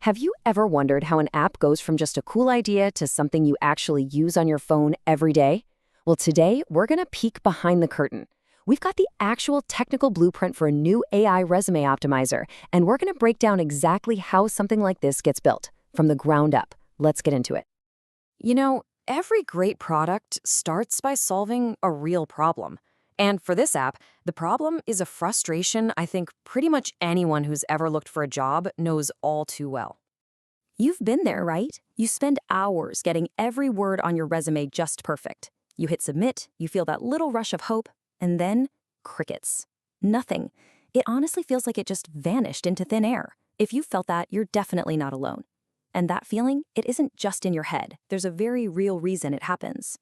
Have you ever wondered how an app goes from just a cool idea to something you actually use on your phone every day? Well, today we're going to peek behind the curtain. We've got the actual technical blueprint for a new AI resume optimizer, and we're going to break down exactly how something like this gets built from the ground up. Let's get into it. You know, every great product starts by solving a real problem. And for this app, the problem is a frustration I think pretty much anyone who's ever looked for a job knows all too well. You've been there, right? You spend hours getting every word on your resume just perfect. You hit submit, you feel that little rush of hope, and then crickets. Nothing. It honestly feels like it just vanished into thin air. If you felt that, you're definitely not alone. And that feeling, it isn't just in your head. There's a very real reason it happens.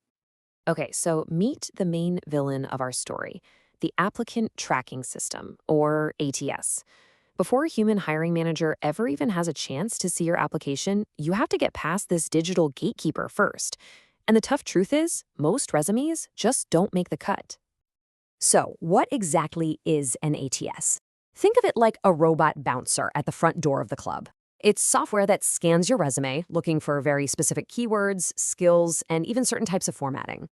Okay, so meet the main villain of our story, the applicant tracking system, or ATS. Before a human hiring manager ever even has a chance to see your application, you have to get past this digital gatekeeper first. And the tough truth is, most resumes just don't make the cut. So, what exactly is an ATS? Think of it like a robot bouncer at the front door of the club. It's software that scans your resume, looking for very specific keywords, skills, and even certain types of formatting.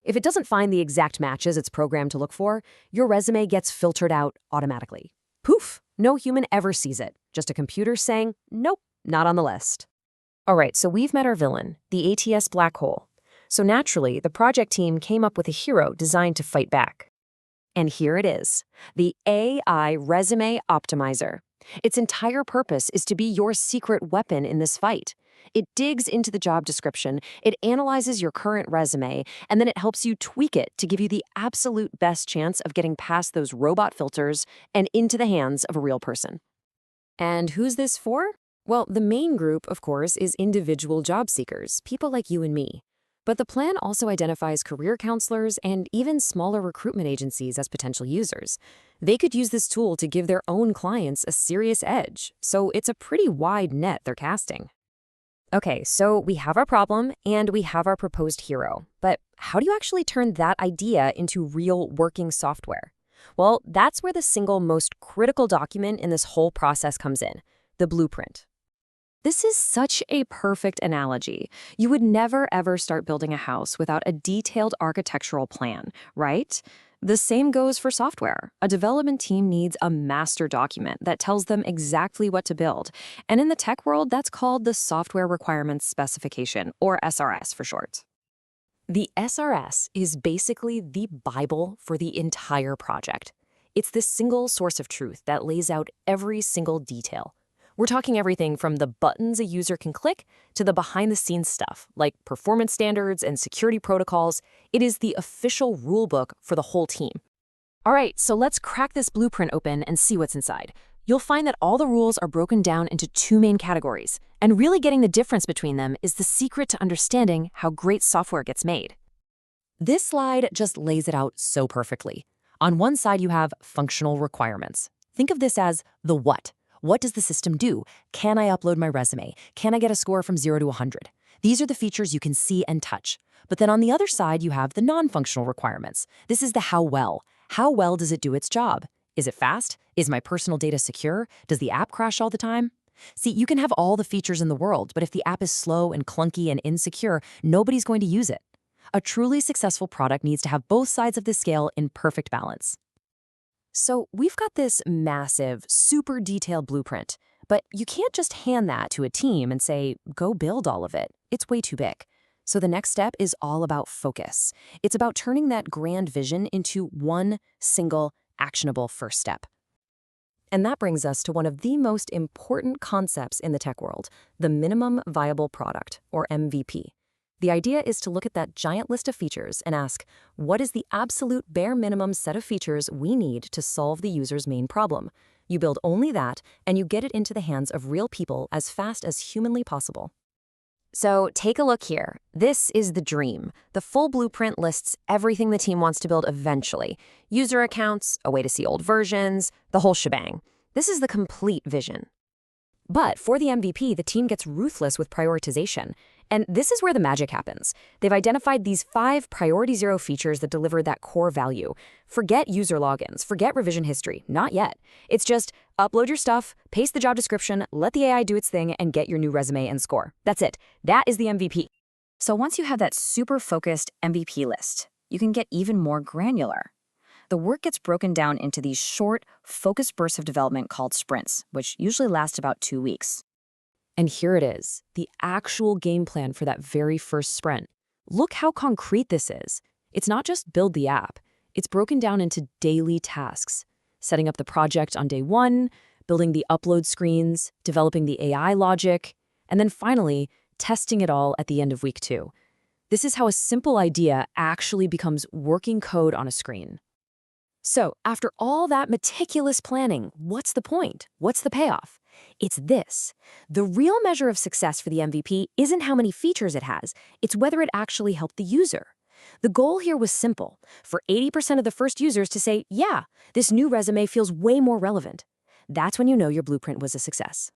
If it doesn't find the exact matches it's programmed to look for, your resume gets filtered out automatically. Poof! No human ever sees it. Just a computer saying, nope, not on the list. All right, so we've met our villain, the ATS black hole. So naturally, the project team came up with a hero designed to fight back. And here it is, the AI Resume Optimizer. Its entire purpose is to be your secret weapon in this fight. It digs into the job description, it analyzes your current resume, and then it helps you tweak it to give you the absolute best chance of getting past those robot filters and into the hands of a real person. And who's this for? Well, the main group, of course, is individual job seekers, people like you and me. But the plan also identifies career counselors and even smaller recruitment agencies as potential users. They could use this tool to give their own clients a serious edge, so it's a pretty wide net they're casting. Okay, so we have our problem and we have our proposed hero, but how do you actually turn that idea into real working software? Well, that's where the single most critical document in this whole process comes in, the blueprint. This is such a perfect analogy. You would never ever start building a house without a detailed architectural plan, right? The same goes for software. A development team needs a master document that tells them exactly what to build. And in the tech world, that's called the Software Requirements Specification, or SRS for short. The SRS is basically the Bible for the entire project. It's this single source of truth that lays out every single detail. We're talking everything from the buttons a user can click to the behind-the-scenes stuff, like performance standards and security protocols. It is the official rulebook for the whole team. All right, so let's crack this blueprint open and see what's inside. You'll find that all the rules are broken down into two main categories, and really getting the difference between them is the secret to understanding how great software gets made. This slide just lays it out so perfectly. On one side, you have functional requirements. Think of this as the what. What does the system do? Can I upload my resume? Can I get a score from 0 to 100? These are the features you can see and touch. But then on the other side, you have the non-functional requirements. This is the how well. How well does it do its job? Is it fast? Is my personal data secure? Does the app crash all the time? See, you can have all the features in the world, but if the app is slow and clunky and insecure, nobody's going to use it. A truly successful product needs to have both sides of the scale in perfect balance. So we've got this massive, super detailed blueprint, but you can't just hand that to a team and say, go build all of it. It's way too big. So the next step is all about focus. It's about turning that grand vision into one single, actionable first step. And that brings us to one of the most important concepts in the tech world, the minimum viable product, or MVP. The idea is to look at that giant list of features and ask, what is the absolute bare minimum set of features we need to solve the user's main problem? You build only that, and you get it into the hands of real people as fast as humanly possible. So take a look here. This is the dream. The full blueprint lists everything the team wants to build eventually. User accounts, a way to see old versions, the whole shebang. This is the complete vision. But for the MVP, the team gets ruthless with prioritization. And this is where the magic happens. They've identified these 5 priority 0 features that deliver that core value. Forget user logins, forget revision history, not yet. It's just upload your stuff, paste the job description, let the AI do its thing, and get your new resume and score. That's it. That is the MVP. So once you have that super focused MVP list, you can get even more granular. The work gets broken down into these short, focused bursts of development called sprints, which usually last about 2 weeks. And here it is, the actual game plan for that very first sprint. Look how concrete this is. It's not just build the app. It's broken down into daily tasks. Setting up the project on day 1, building the upload screens, developing the AI logic, and then finally, testing it all at the end of week 2. This is how a simple idea actually becomes working code on a screen. So, after all that meticulous planning, what's the point? What's the payoff? It's this. The real measure of success for the MVP isn't how many features it has, it's whether it actually helped the user. The goal here was simple, for 80% of the first users to say, yeah, this new resume feels way more relevant. That's when you know your blueprint was a success.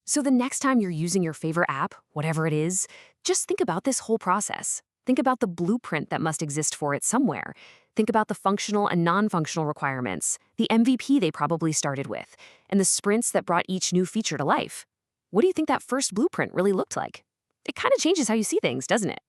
So the next time you're using your favorite app, whatever it is, just think about this whole process. Think about the blueprint that must exist for it somewhere. Think about the functional and non-functional requirements, the MVP they probably started with, and the sprints that brought each new feature to life. What do you think that first blueprint really looked like? It kind of changes how you see things, doesn't it?